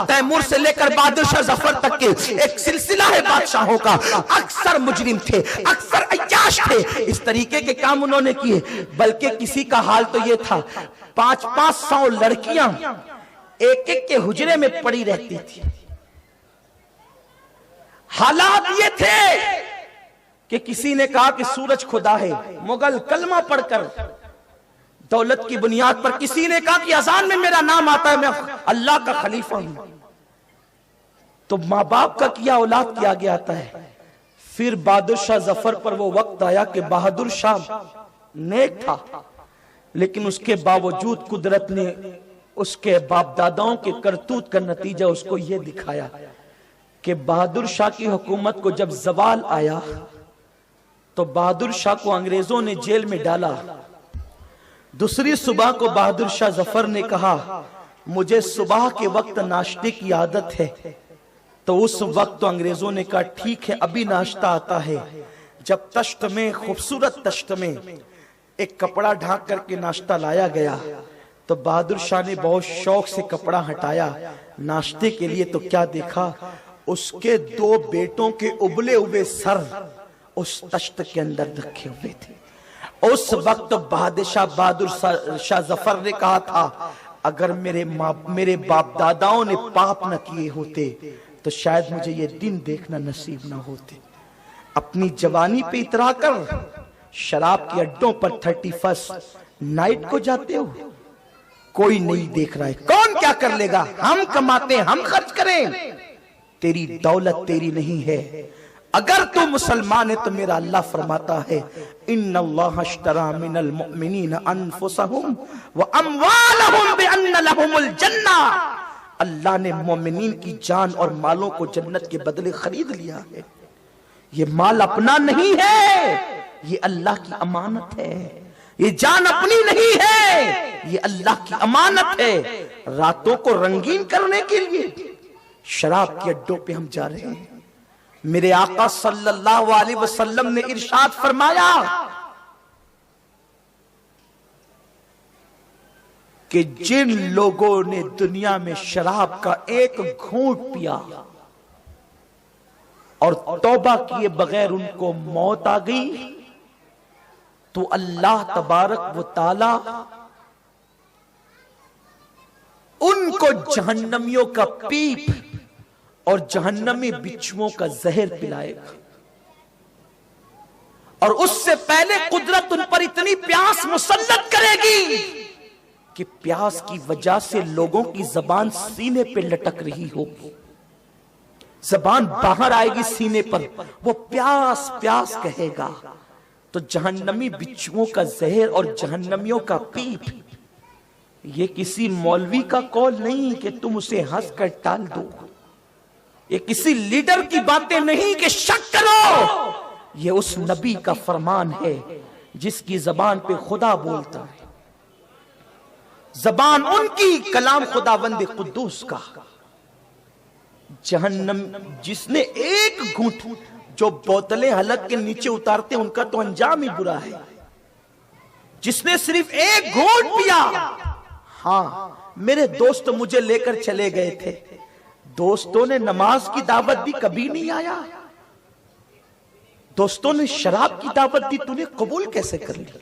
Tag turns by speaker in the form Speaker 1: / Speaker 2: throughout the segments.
Speaker 1: Timur سے لے کر بہادر شاہ ظفر تک کے ایک سلسلہ ہے بادشاہوں کا، اکثر مجرم تھے، اکثر عیاش تھے، اس طریقے کے کام انہوں نے کیے۔ بلکہ کسی کا حال تو یہ تھا 500 لڑکیاں ایک ایک کے حجرے میں پڑی رہتی تھی۔ حالات یہ تھے کہ کسی نے کہا کہ سورج خدا ہے، مغل کلمہ پڑھ کر دولت کی بنیاد پر، کسی نے کہا کہ اذان میں میرا نام آتا ہے میں اللہ کا خلیفہ ہوں، تو ماں باپ کا کیا اولاد کیا گیا آتا ہے۔ پھر بہادر شاہ ظفر پر وہ وقت آیا کہ بہادر شاہ نیک تھا، لیکن اس کے باوجود قدرت نے اس کے باپ داداؤں کے کرتوت کا نتیجہ اس کو یہ دکھایا کہ بہادر شاہ کی حکومت کو جب زوال آیا تو بہادر شاہ کو انگریزوں نے جیل میں ڈالا۔ دوسری صبح کو بہادر شاہ ظفر نے کہا مجھے صبح کے وقت ناشتے کی عادت ہے، تو اس وقت تو انگریزوں نے کہا ٹھیک ہے ابھی ناشتہ آتا ہے۔ جب تشت میں، خوبصورت تشت میں ایک کپڑا ڈھانک کر کے ناشتہ لایا گیا تو بہادر شاہ نے بہت شوق سے کپڑا ہٹایا ناشتے کے لیے، تو کیا دیکھا اس کے 2 بیٹوں کے ابلے ہوئے سر اس تشت کے اندر رکھے ہوئے تھے۔ اس وقت بہادر شاہ ظفر نے کہا تھا اگر میرے باپ داداؤں نے پاپ نہ کیے ہوتے تو شاید مجھے یہ دن دیکھنا نصیب نہ ہوتے۔ اپنی جوانی پہ اترا کر شراب کے اڈوں پر 31 نائٹ کو جاتے ہو، کوئی نہیں دیکھ رہا ہے، کون کیا کر لے گا، ہم کماتے ہیں ہم خرچ کریں، تیری دولت تیری نہیں ہے۔ اگر تو مسلمان ہے تو میرا اللہ فرماتا ہے ان اللہ اشترى من المؤمنین انفسهم واموالهم بان لهم الجنہ، اللہ نے مومنین کی جان اور مالوں کو جنت کے بدلے خرید لیا ہے۔ یہ مال اپنا نہیں ہے، یہ اللہ کی امانت ہے، یہ جان اپنی نہیں ہے، یہ اللہ کی امانت ہے۔ راتوں کو رنگین کرنے کے لیے شراب کے اڈوں پہ ہم جا رہے ہیں۔ میرے آقا صلی اللہ علیہ وسلم نے ارشاد فرمایا کہ جن لوگوں نے دنیا میں شراب کا ایک گھونٹ پیا اور توبہ کیے بغیر ان کو موت آ گئی تو اللہ تبارک و تعالی ان کو جہنمیوں کا پیپ اور جہنمی بچھوؤں کا زہر پلائے گا، اور اس سے پہلے قدرت ان پر اتنی پیاس مسلط کرے گی کہ پیاس کی وجہ سے لوگوں کی زبان سینے پہ لٹک رہی ہوگی، زبان باہر آئے گی سینے پر، وہ پیاس پیاس کہے گا، تو جہنمی بچھوؤں کا زہر اور جہنمیوں کا پیپ، یہ کسی مولوی کا قول نہیں کہ تم اسے ہنس کر ٹال دو، یہ کسی لیڈر کی باتیں نہیں کہ شک کرو، یہ اس نبی کا فرمان ہے جس کی زبان پہ خدا بولتا ہے، زبان ان کی، کلام خداوند قدوس کا۔ جہنم جس نے ایک گھونٹ، جو بوتلیں حلق کے نیچے اتارتے ان کا تو انجام ہی برا ہے، جس نے صرف ایک گھونٹ پیا۔ ہاں میرے دوست مجھے لے کر چلے گئے تھے، دوستوں نے نماز کی دعوت دی کبھی نہیں آیا، دوستوں نے شراب کی دعوت دی تو نے قبول کیسے کر لی؟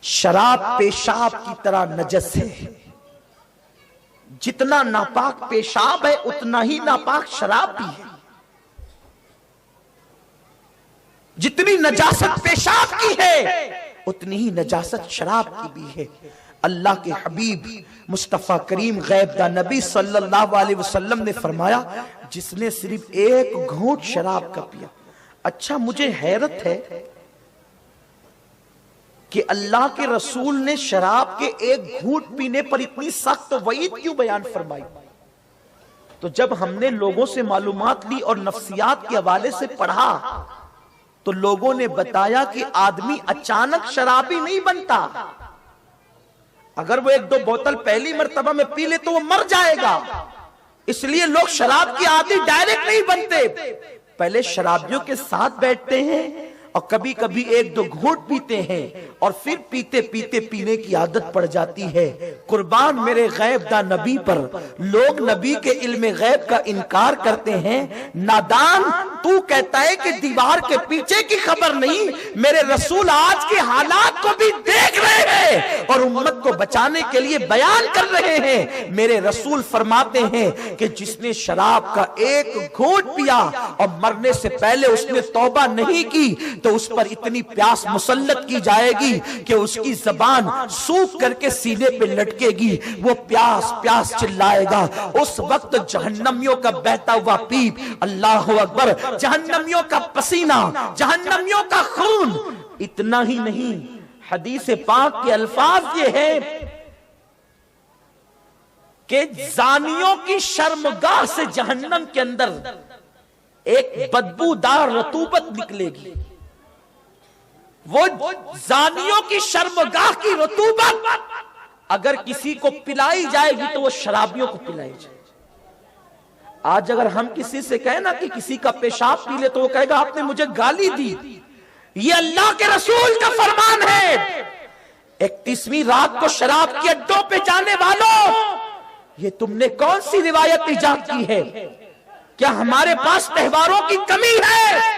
Speaker 1: شراب پیشاب کی طرح نجس ہے، جتنا ناپاک پیشاب ہے اتنا ہی ناپاک شراب بھی ہے، جتنی نجاست پیشاب کی ہے اتنی ہی نجاست شراب کی بھی ہے۔ اللہ کے حبیب مصطفیٰ کریم غیب دا نبی صلی اللہ علیہ وسلم نے فرمایا جس نے صرف ایک گھونٹ شراب کا پیا۔ اچھا مجھے حیرت ہے کہ اللہ کے رسول نے شراب کے ایک گھونٹ پینے پر اتنی سخت وعید کیوں بیان فرمائی؟ تو جب ہم نے لوگوں سے معلومات لی اور نفسیات کے حوالے سے پڑھا تو لوگوں نے بتایا کہ آدمی اچانک شرابی نہیں بنتا، اگر وہ 1-2 بوتل پہلی مرتبہ میں پی لے تو وہ مر جائے گا، اس لیے لوگ شراب کی عادی ڈائریکٹ نہیں بنتے، پہلے شرابیوں کے ساتھ بیٹھتے ہیں اور کبھی کبھی ایک دو گھونٹ پیتے ہیں اور پھر پیتے پیتے پینے کی عادت پڑ جاتی ہے۔ قربان میرے غیب دا نبی پر، لوگ نبی کے علم غیب کا انکار کرتے ہیں۔ نادان، تو کہتا ہے کہ دیوار کے پیچھے کی خبر نہیں، میرے رسول آج کے حالات کو بھی دیکھ رہے ہیں اور امت کو بچانے کے لیے بیان کر رہے ہیں۔ میرے رسول فرماتے ہیں کہ جس نے شراب کا ایک گھونٹ پیا اور مرنے سے پہلے اس نے توبہ نہیں کی تو اس پر اتنی پیاس مسلط کی جائے گی کہ اس کی زبان سوکھ کر کے سینے پہ لٹکے گی، وہ پیاس پیاس چلائے گا۔ اس وقت جہنمیوں کا بہتا ہوا پیپ، اللہ اکبر، جہنمیوں کا پسینہ، جہنمیوں کا خون، اتنا ہی نہیں، حدیث پاک کے الفاظ یہ ہیں کہ زانیوں کی شرمگاہ سے جہنم کے اندر ایک بدبودار رطوبت نکلے گی۔ وہ زانیوں کی شرمگاہ کی رطوبت اگر کسی کو پلائی جائے گی تو وہ شرابیوں کو پلائی جائے گی۔ آج اگر ہم کسی سے کہیں نا کہ کسی کا پیشاب پی لے تو وہ کہے گا آپ نے مجھے گالی دی۔ یہ اللہ کے رسول کا فرمان ہے۔ 31ویں رات کو شراب کے اڈوں پہ جانے والوں، یہ تم نے کون سی روایت ایجاد کی ہے؟ کیا ہمارے پاس تہواروں کی کمی ہے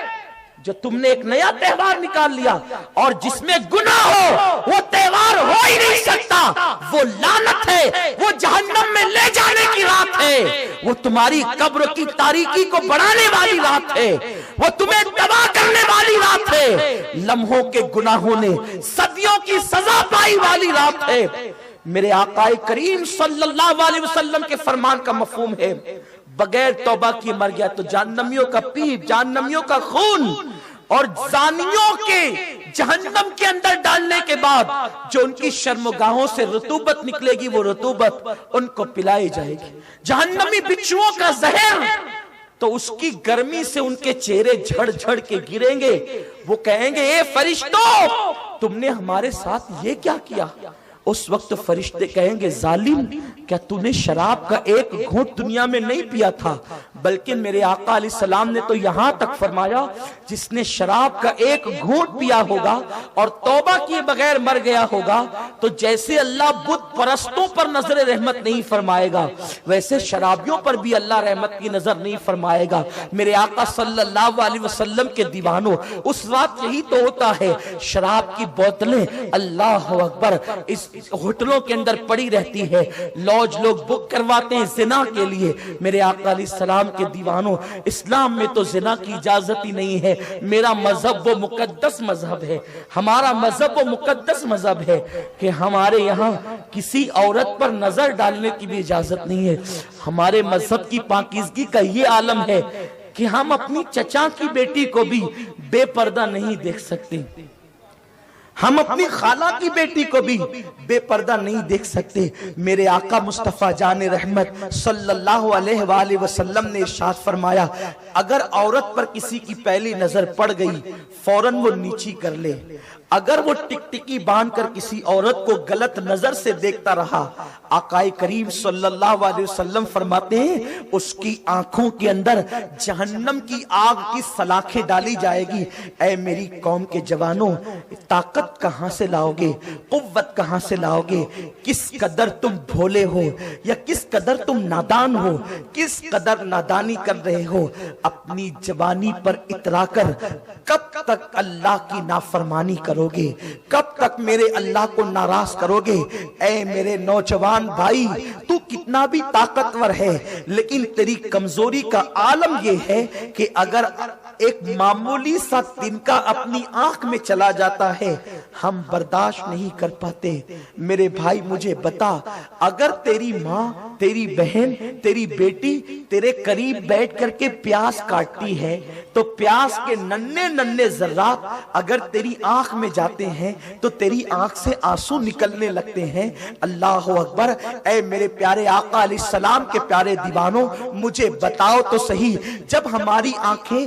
Speaker 1: جو تم نے ایک نیا تہوار نکال لیا؟ اور جس میں گناہ ہو وہ تہوار ہو ہی نہیں سکتا، وہ لعنت ہے، وہ جہنم میں لے جانے کی رات ہے، وہ تمہاری قبر کی تاریکی کو بڑھانے والی رات ہے، وہ تمہیں تباہ کرنے والی رات ہے، لمحوں کے گناہوں نے صدیوں کی سزا پائی والی رات ہے۔ میرے آقا کریم صلی اللہ علیہ وسلم کے فرمان کا مفہوم ہے، بغیر توبہ کی مر گیا تو جہنمیوں کا پیپ، جہنمیوں کا خون اور زانیوں کے جہنم کے اندر ڈالنے کے بعد جو ان کی شرمگاہوں سے رطوبت نکلے گی وہ رطوبت ان کو پلائی جائے گی۔ جہنمی بچھوؤں کا زہر تو اس کی گرمی سے ان کے چہرے جھڑ جھڑ کے گریں گے، وہ کہیں گے اے فرشتوں تم نے ہمارے ساتھ یہ کیا کیا؟ اس وقت فرشتے کہیں گے ظالم، کیا تو نے شراب کا ایک گھونٹ دنیا میں نہیں پیا تھا؟ بلکہ میرے آقا علیہ السلام نے تو یہاں تک فرمایا جس نے شراب کا ایک گھونٹ پیا ہوگا اور توبہ کیے بغیر مر گیا ہوگا تو جیسے اللہ بت پرستوں پر نظر رحمت نہیں فرمائے گا ویسے شرابیوں پر بھی اللہ رحمت کی نظر نہیں فرمائے گا۔ میرے آقا صلی اللہ علیہ وسلم کے دیوانوں، اس رات یہی تو ہوتا ہے، شراب کی بوتلیں اللہ اکبر اس ہوٹلوں کے اندر پڑی رہتی ہے، لوج لوگ بک کرواتے ہیں زنا کے لیے۔ میرے آقا علیہ السلام کے دیوانوں، اسلام میں تو زنا کی اجازت ہی نہیں ہے۔ میرا مذہب وہ مقدس مذہب ہے، ہمارا مذہب وہ مقدس مذہب ہے کہ ہمارے یہاں کسی عورت پر نظر ڈالنے کی بھی اجازت نہیں ہے۔ ہمارے مذہب کی پاکیزگی کا یہ عالم ہے کہ ہم اپنی چچا کی بیٹی کو بھی بے پردہ نہیں دیکھ سکتے، ہم اپنی خالہ کی بیٹی کو بھی بے پردہ نہیں دیکھ سکتے۔ میرے آقا مصطفیٰ جان رحمت صلی اللہ علیہ وآلہ وسلم نے ارشاد فرمایا اگر عورت پر کسی کی پہلی نظر پڑ گئی فوراً وہ نیچی کر لے۔ اگر وہ ٹک ٹکی باندھ کر کسی عورت کو غلط نظر سے دیکھتا رہا، آقا کریم صلی اللہ علیہ وسلم فرماتے ہیں اس کی آنکھوں کے اندر جہنم کی آگ کی سلاخیں ڈالی جائے گی۔ اے میری قوم کے جوانوں، طاقت کہاں سے لاؤ گے، قوت کہاں سے لاؤ گے؟ کس قدر تم بھولے ہو یا کس قدر تم نادان ہو، کس قدر نادانی کر رہے ہو؟ اپنی جوانی پر اترا کر کب تک اللہ کی نافرمانی کرو گے؟ کب تک میرے اللہ کو ناراض کرو گے؟ اے میرے نوجوان بھائی، تو کتنا بھی طاقتور ہے لیکن تیری کمزوری کا عالم یہ ہے کہ اگر ایک معمولی سا تنکا اپنی آنکھ میں چلا جاتا ہے ہم برداشت نہیں کر پاتے۔ میرے بھائی مجھے بتا، اگر تیری ماں، تیری بہن، تیری بیٹی تیرے قریب بیٹھ کر کے پیاس کاٹتی ہے تو پیاس کے ننھے ننھے ذرات اگر تیری آنکھ میں جاتے ہیں تو تیری آنکھ سے آنسو نکلنے لگتے ہیں۔ اللہ اکبر۔ اے میرے پیارے آقا علیہ السلام کے پیارے دیوانوں، مجھے بتاؤ تو صحیح، جب ہماری آنکھیں